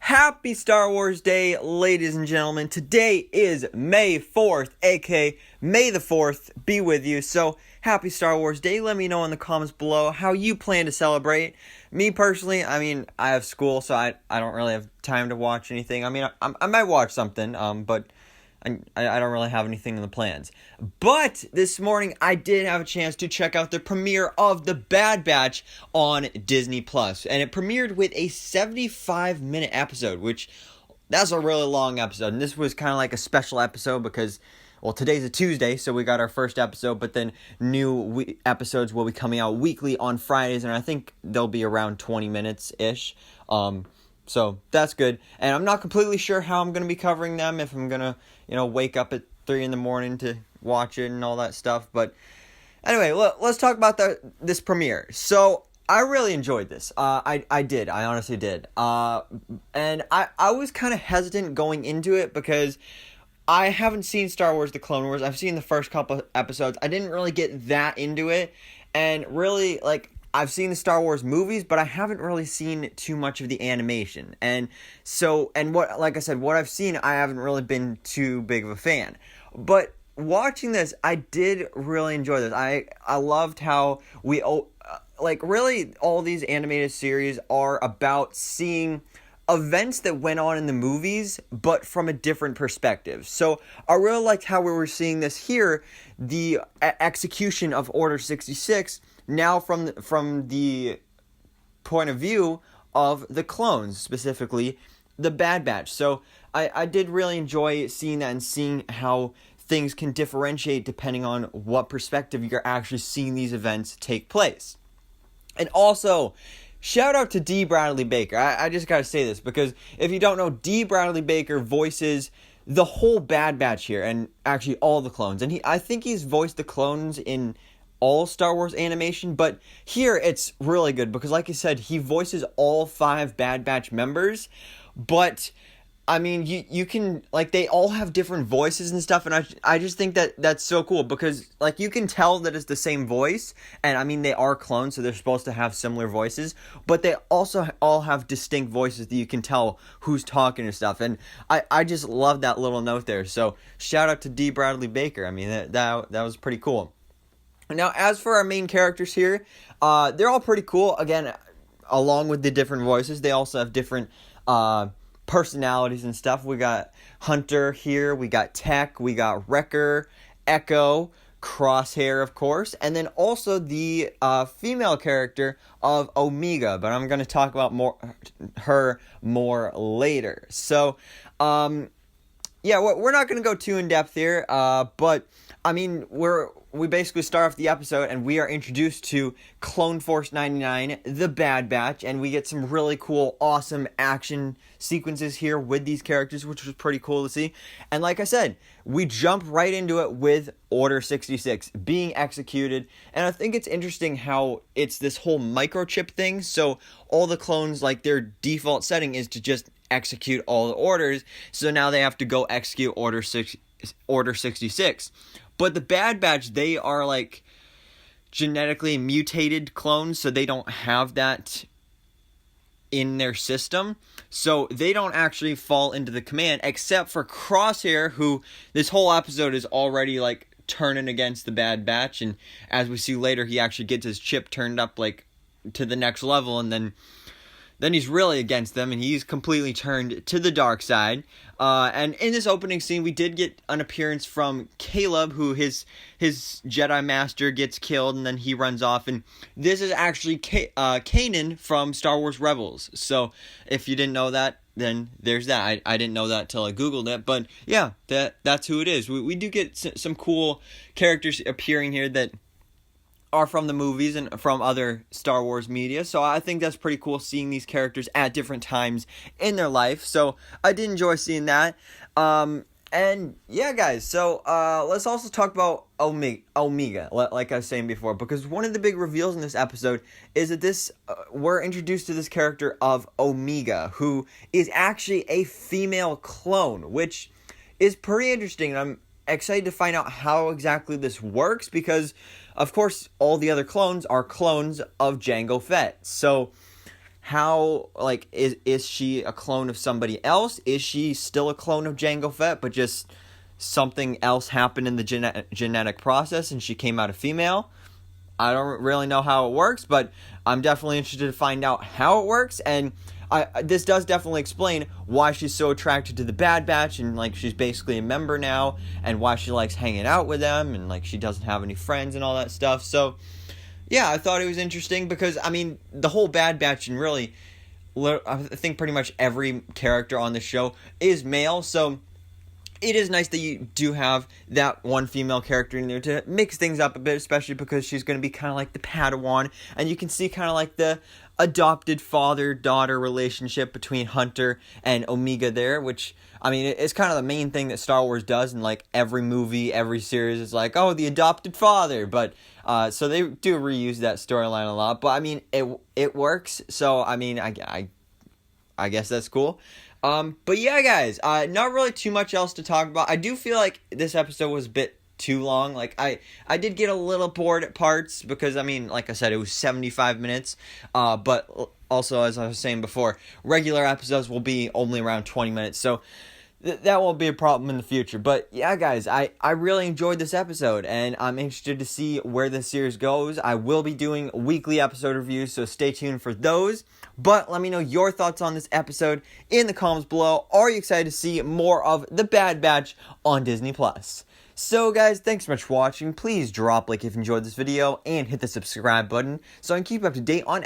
Happy Star Wars Day, ladies and gentlemen. Today is May 4th, aka May the 4th be with you. So, happy Star Wars Day. Let me know in the comments below how you plan to celebrate. Me personally, I have school, so I don't really have time to watch anything. I might watch something, but I don't really have anything in the plans. But this morning, I did have a chance to check out the premiere of The Bad Batch on Disney+. And it premiered with a 75-minute episode, which, that's a really long episode. And this was kind of like a special episode because, well, today's a Tuesday, so we got our first episode. But then new episodes will be coming out weekly on Fridays, and I think they'll be around 20 minutes-ish. So that's good. And I'm not completely sure how I'm going to be covering them, if I'm going to, wake up at 3 in the morning to watch it and all that stuff. But anyway, let's talk about this premiere. So I really enjoyed this. I honestly did. And I was kind of hesitant going into it because I haven't seen Star Wars The Clone Wars. I've seen the first couple episodes. I didn't really get that into it. And really, I've seen the Star Wars movies, but I haven't really seen too much of the animation. And what I've seen, I haven't really been too big of a fan. But watching this, I did really enjoy this. I loved how really all these animated series are about seeing events that went on in the movies, but from a different perspective. So I really liked how we were seeing this here, the execution of Order 66, now from the point of view of the clones, specifically the Bad Batch. So I did really enjoy seeing that and seeing how things can differentiate depending on what perspective you're actually seeing these events take place. And also, shout out to D. Bradley Baker. I just gotta say this because if you don't know, D. Bradley Baker voices the whole Bad Batch here, and actually all the clones. And I think he's voiced the clones in all Star Wars animation, but here it's really good because, like I said, he voices all 5 Bad Batch members. But you can, they all have different voices and stuff, and I just think that's so cool because, you can tell that it's the same voice, and they are clones, so they're supposed to have similar voices, but they also all have distinct voices that you can tell who's talking and stuff, and I just love that little note there. So shout out to D. Bradley Baker. That was pretty cool. Now, as for our main characters here, they're all pretty cool. Again, along with the different voices, they also have different personalities and stuff. We got Hunter here, we got Tech, we got Wrecker, Echo, Crosshair, of course, and then also the female character of Omega, but I'm going to talk about her more later. So, we're not going to go too in depth here, but we basically start off the episode and we are introduced to Clone Force 99, the Bad Batch, and we get some really cool, awesome action sequences here with these characters, which was pretty cool to see. And like I said, we jump right into it with Order 66 being executed, and I think it's interesting how it's this whole microchip thing, so all the clones, their default setting is to just execute all the orders, so now they have to go execute Order 66. But the Bad Batch, they are genetically mutated clones, so they don't have that in their system. So they don't actually fall into the command, except for Crosshair, who this whole episode is already turning against the Bad Batch. And as we see later, he actually gets his chip turned up to the next level, and then he's really against them, and he's completely turned to the dark side. And in this opening scene, we did get an appearance from Caleb, who his Jedi Master gets killed, and then he runs off. And this is actually Kanan from Star Wars Rebels. So if you didn't know that, then there's that. I didn't know that till I Googled it. But yeah, that's who it is. We do get some cool characters appearing here that are from the movies and from other Star Wars media, so I think that's pretty cool seeing these characters at different times in their life, so I did enjoy seeing that. And yeah, guys, so let's also talk about Omega, like I was saying before, because one of the big reveals in this episode is that we're introduced to this character of Omega, who is actually a female clone, which is pretty interesting, and I'm excited to find out how exactly this works, because of course all the other clones are clones of Jango Fett. So how, like, is she a clone of somebody else? Is she still a clone of Jango Fett, but just something else happened in the genetic process and she came out a female? I don't really know how it works, but I'm definitely interested to find out how it works, and this does definitely explain why she's so attracted to the Bad Batch, and, like, she's basically a member now, and why she likes hanging out with them, and, like, she doesn't have any friends and all that stuff. So yeah, I thought it was interesting because, I mean, the whole Bad Batch and really, I think pretty much every character on the show is male, so it is nice that you do have that one female character in there to mix things up a bit, especially because she's going to be kind of like the Padawan, and you can see kind of like the adopted father-daughter relationship between Hunter and Omega there, which, I mean, it's kind of the main thing that Star Wars does in, like, every movie, every series. It's like, oh, the adopted father, but, so they do reuse that storyline a lot, but, I mean, it works, so, I mean, I guess that's cool. But yeah, guys, not really too much else to talk about. I do feel like this episode was a bit too long. Like, I did get a little bored at parts because, I mean, like I said, it was 75 minutes. But also, as I was saying before, regular episodes will be only around 20 minutes. So that won't be a problem in the future. But yeah, guys, I really enjoyed this episode, and I'm interested to see where this series goes. I will be doing weekly episode reviews, so stay tuned for those. But let me know your thoughts on this episode in the comments below. Are you excited to see more of The Bad Batch on Disney+? So guys, thanks so much for watching. Please drop a like if you enjoyed this video and hit the subscribe button so I can keep up to date on